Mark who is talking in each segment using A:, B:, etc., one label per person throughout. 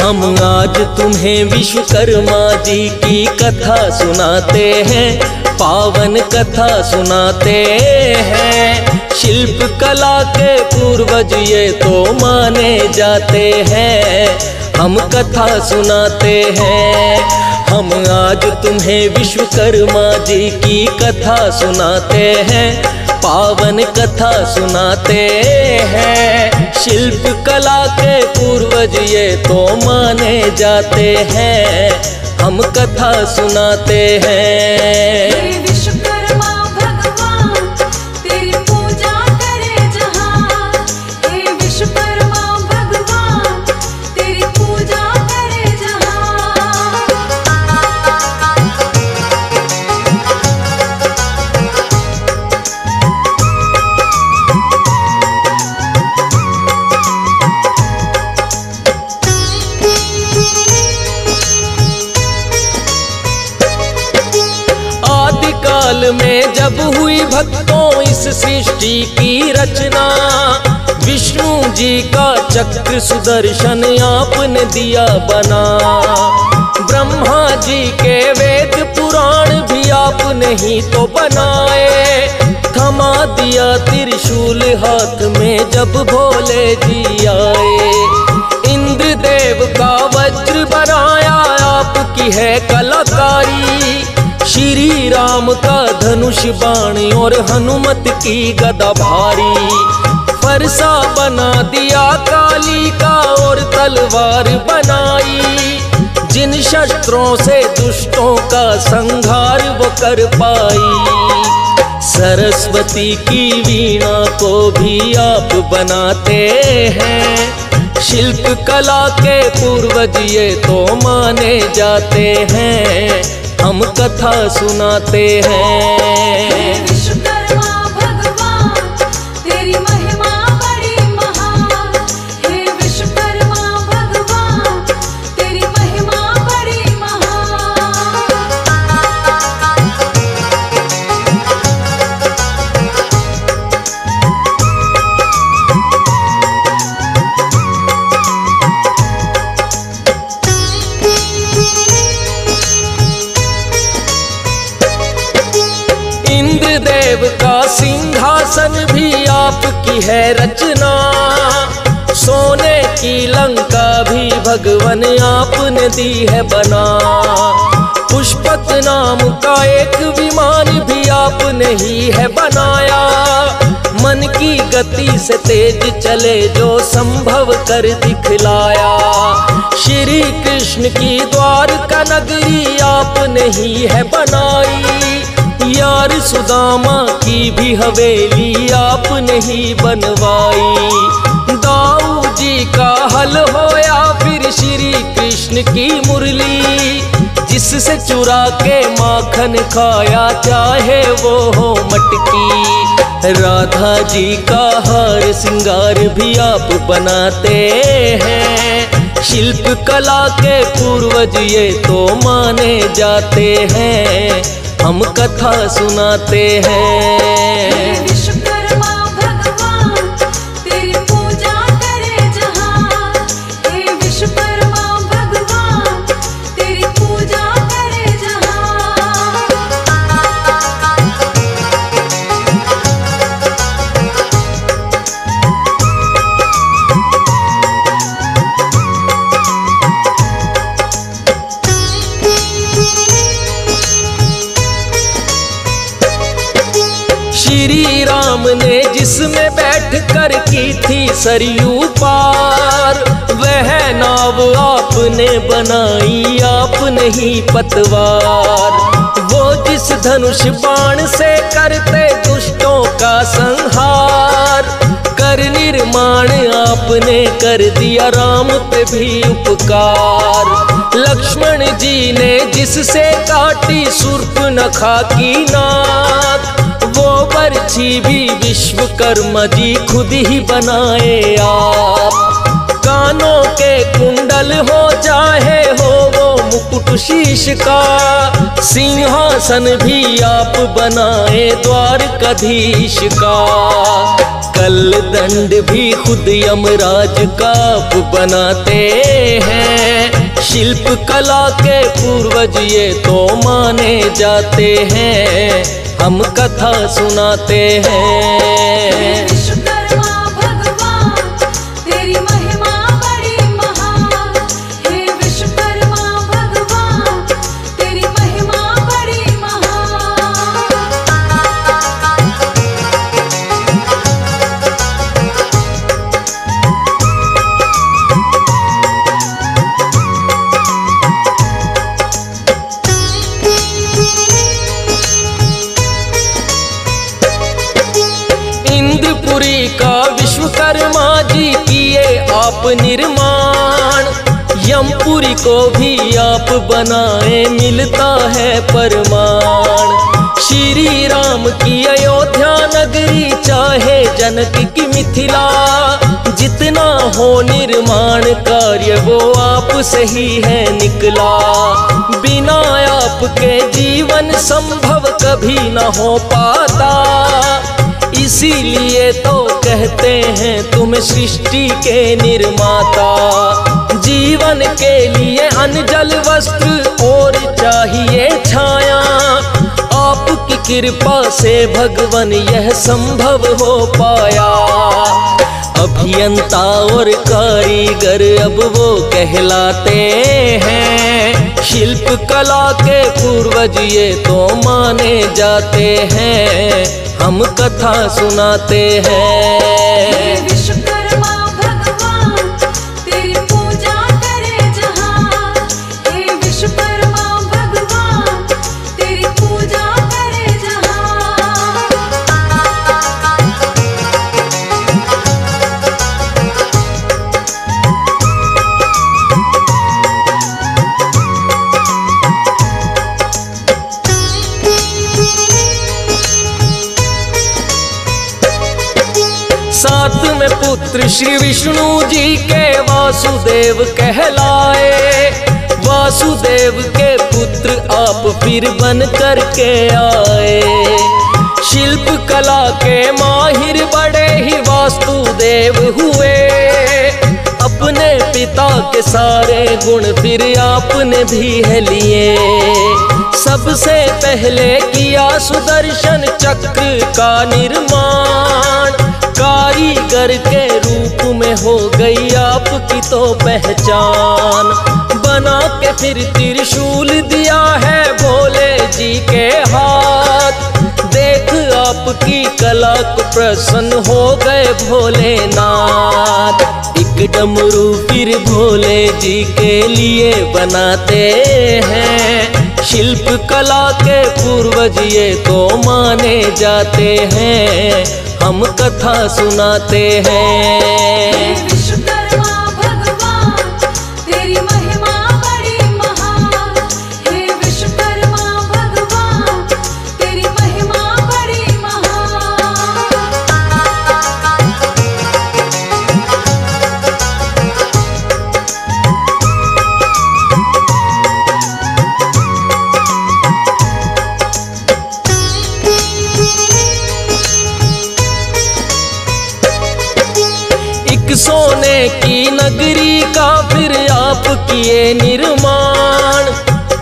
A: हम आज तुम्हें विश्वकर्मा जी की कथा सुनाते हैं, पावन कथा सुनाते हैं। शिल्प कला के पूर्वज ये तो माने जाते हैं, हम कथा सुनाते हैं। हम आज तुम्हें विश्वकर्मा जी की कथा सुनाते हैं, पावन कथा सुनाते हैं। शिल्प कला के पूर्वज ये तो माने जाते हैं, हम कथा सुनाते हैं।
B: विश्वकर्मा भगवान तेरी पूजा करे जहां, हे विश्वकर्मा भगवान तेरी पूजा करे जहां।
A: काल में जब हुई भक्तों इस सृष्टि की रचना, विष्णु जी का चक्र सुदर्शन आपने दिया बना। ब्रह्मा जी के वेद पुराण भी आपने ही तो बनाए। थमा दिया त्रिशूल हाथ में जब भोले जी आए। इंद्र देव का वज्र बनाया आपकी है कलाकारी। श्री राम का धनुष बाण और हनुमत की गदा भारी। फरसा बना दिया काली का और तलवार बनाई। जिन शस्त्रों से दुष्टों का संहार वो कर पाई। सरस्वती की वीणा को भी आप बनाते हैं। शिल्प कला के पूर्वज ये तो माने जाते हैं, हम कथा सुनाते हैं।
B: विश्वकर्मा भगवान तेरी महिमा बड़ी महान, हे विश्वकर्मा भगवान तेरी महिमा बड़ी महान।
A: इंद्रदेव का सिंहासन भी आपकी है रचना। सोने की लंका भी भगवान आपने दी है बना। पुष्पक नाम का एक विमान भी आपने ही है बनाया। मन की गति से तेज चले जो संभव कर दिखलाया। श्री कृष्ण की द्वारका नगरी आपने ही है बनाई। यार सुदामा की भी हवेली आपने ही बनवाई। दाऊ जी का हल होया फिर श्री कृष्ण की मुरली। जिससे चुरा के माखन खाया चाहे वो हो मटकी। राधा जी का हार सिंगार भी आप बनाते हैं। शिल्प कला के पूर्वज ये तो माने जाते हैं, हम कथा सुनाते हैं।
B: विश्वकर्मा भगवान तेरी पूजा करे जहां, हे विश्वकर्मा भगवान तेरी पूजा करे जहां।
A: श्री राम ने जिसमें बैठ कर की थी सरयू पार, वह नाव आपने बनाई आपने ही पतवार। वो जिस धनुष बाण से करते दुष्टों का संहार, कर निर्माण आपने कर दिया राम पे भी उपकार। लक्ष्मण जी ने जिससे काटी शूर्पणखा की नाक, वो बरछी भी विश्वकर्मा जी खुद ही बनाए आप। कानों के कुंडल हो चाहे हो वो मुकुट शीश का, सिंहासन भी आप बनाए द्वारकाधीश का। कल दंड भी खुद यमराज का आप बनाते हैं। शिल्प कला के पूर्वज ये तो माने जाते हैं, हम कथा सुनाते हैं।
B: विश्वकर्मा भगवान तेरी महिमा बड़ी महान, हे विश्वकर्मा भगवान तेरी महिमा बड़ी महान।
A: इंद्रपुरी का विश्वकर्मा जी किए आप निर्माण, यमपुरी को भी आप बनाए मिलता है प्रमाण। श्री राम की अयोध्या नगरी चाहे जनक की मिथिला, जितना हो निर्माण कार्य वो आप से ही है निकला। बिना आपके जीवन संभव कभी न हो पाता, इसीलिए तो कहते हैं तुम सृष्टि के निर्माता। जीवन के लिए अन्न जल वस्त्र और चाहिए छाया, आपकी कृपा से भगवान यह संभव हो पाया। अभियंता और कारीगर अब वो कहलाते हैं, शिल्प कला के पूर्वज ये तो माने जाते हैं, हम कथा सुनाते हैं।
B: विश्वकर्मा भगवान तेरी पूजा करे जहान, हे विश्वकर्मा भगवान तेरी पूजा करे जहान।
A: साथ में पुत्र श्री विष्णु जी के वासुदेव कहलाए, वासुदेव के पुत्र आप फिर बन कर के आए। शिल्प कला के माहिर बड़े ही वास्तुदेव हुए, अपने पिता के सारे गुण फिर आपने भी है लिए। सबसे पहले किया सुदर्शन चक्र का निर्माण, कारीगर के रूप में हो गई आपकी तो पहचान। बना के फिर त्रिशूल दिया है भोले जी के हाथ, देख आपकी कला को प्रसन्न हो गए भोलेनाथ। एक डमरू फिर भोले जी के लिए बनाते हैं, शिल्प कला के पूर्वज ये तो माने जाते हैं, हम कथा सुनाते हैं।
B: विश्वकर्मा भगवान तेरी महिमा बड़ी महान, हे विश्वकर्मा भगवान तेरी महिमा बड़ी महान।
A: सोने की नगरी का फिर आप किए निर्माण,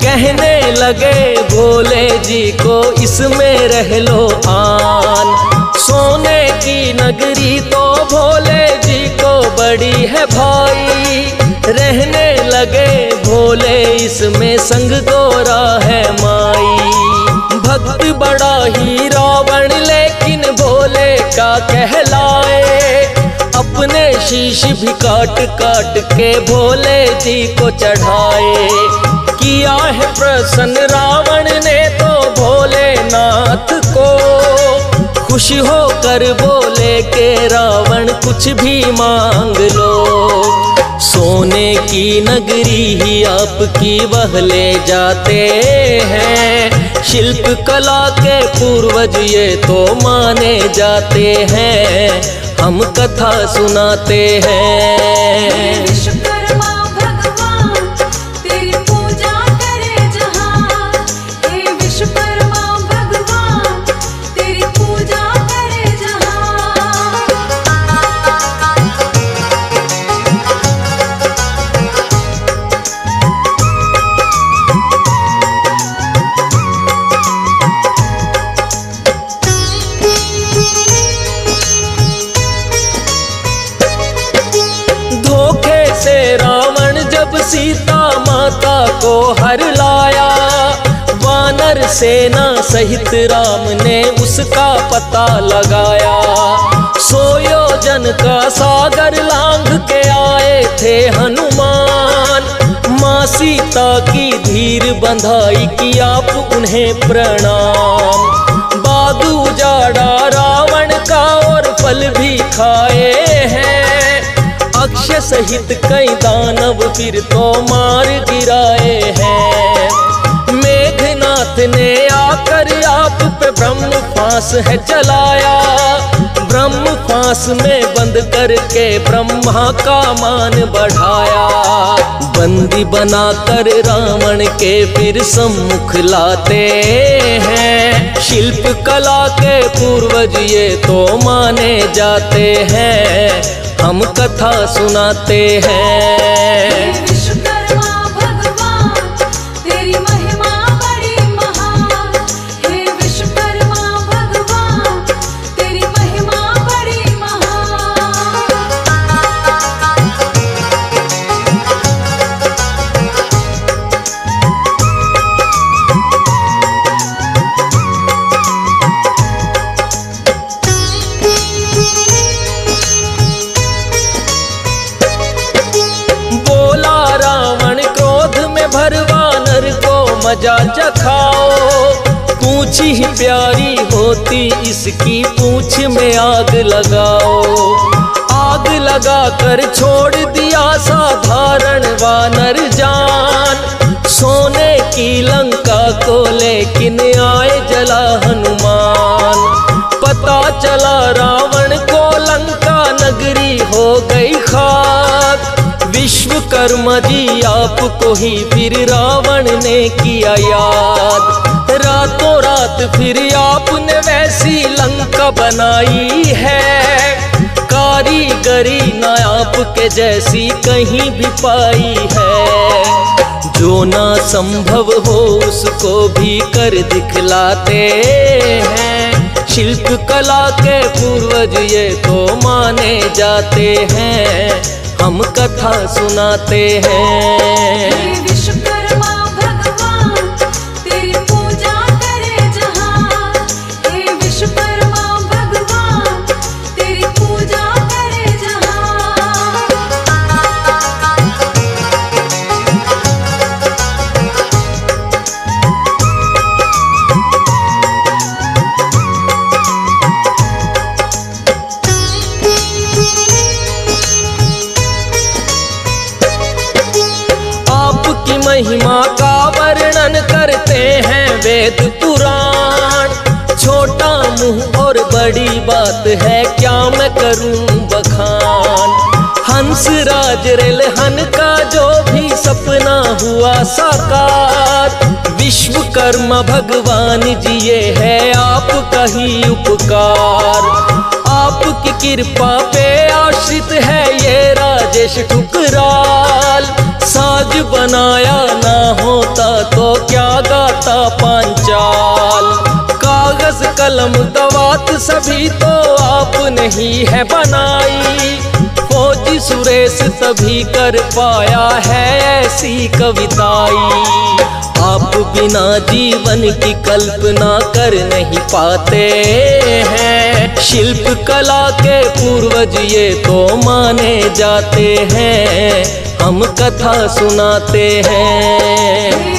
A: कहने लगे भोले जी को इसमें रह लो आन। सोने की नगरी तो भोले जी को बड़ी है भाई, रहने लगे भोले इसमें संग गोरा है माई। भक्त बड़ा ही रावण लेकिन भोले का कहलाए, अपने शीश भी काट काट के भोले जी को चढ़ाए। किया है प्रसन्न रावण ने तो भोलेनाथ को, खुश होकर बोले के रावण कुछ भी मांग लो। सोने की नगरी ही आपकी वह ले जाते हैं, शिल्प कला के पूर्वज ये तो माने जाते हैं, हम कथा सुनाते हैं।
B: विश्वकर्मा भगवान तेरी पूजा करे जहान, हे विश्वकर्मा भगवान तेरी पूजा करे जहान।
A: जब सीता माता को हर लाया, वानर सेना सहित राम ने उसका पता लगाया। 100 योजन का सागर लांघ के आए थे हनुमान, माँ सीता की धीर बंधाई की आप उन्हें प्रणाम। बाग उजाड़ा रावण का और फल भी खाए हैं, अक्षय सहित कई दानव फिर तो मार गिराए हैं। मेघनाथ ने आकर आप पे ब्रह्म फांस है चलाया, ब्रह्म फांस में बंद करके ब्रह्मा का मान बढ़ाया। बंदी बनाकर रावण के फिर सम्मुख लाते हैं, शिल्प कला के पूर्वज ये तो माने जाते हैं, हम कथा सुनाते हैं।
B: विश्वकर्मा भगवान तेरी महिमा बड़ी महान, हे विश्वकर्मा भगवान तेरी महिमा बड़ी महान।
A: वानर को मजा चखाओ, पूंछ ही प्यारी होती इसकी पूंछ में आग लगाओ। आग लगा कर छोड़ दिया साधारण वानर जान, सोने की लंका को लेकिन आए जला हनुमान। पता चला रावण को लंका नगरी हो गई खाक, विश्वकर्मा जी आपको ही फिर रावण ने किया याद। रातों रात फिर आपने वैसी लंका बनाई है, कारीगरी ना आपके जैसी कहीं भी पाई है। जो ना संभव हो उसको भी कर दिखलाते हैं, शिल्प कला के पूर्वज ये तो माने जाते हैं, हम कथा सुनाते हैं।
B: हे विश्वकर्मा भगवान तेरी पूजा करे जहां, हे विश्वकर्मा भगवान तेरी पूजा करे जहां।
A: महिमा का वर्णन करते हैं वेद पुराण, छोटा मुंह और बड़ी बात है क्या मैं करूं बखान। हंस राज रेलहन का जो भी सपना हुआ साकार, विश्वकर्मा भगवान जी ये है आपका ही उपकार। आपकी कृपा पे आश्रित है ये राजेश ठुकराल, साज बनाया ना होता तो क्या गाता पांचाल। कागज कलम दवात सभी तो आपने ही है बनाई, फौजी सुरेश तभी कर पाया है ऐसी कविताई। आप बिना जीवन की कल्पना कर नहीं पाते हैं, शिल्प कला के पूर्वज ये तो माने जाते हैं, हम कथा सुनाते हैं।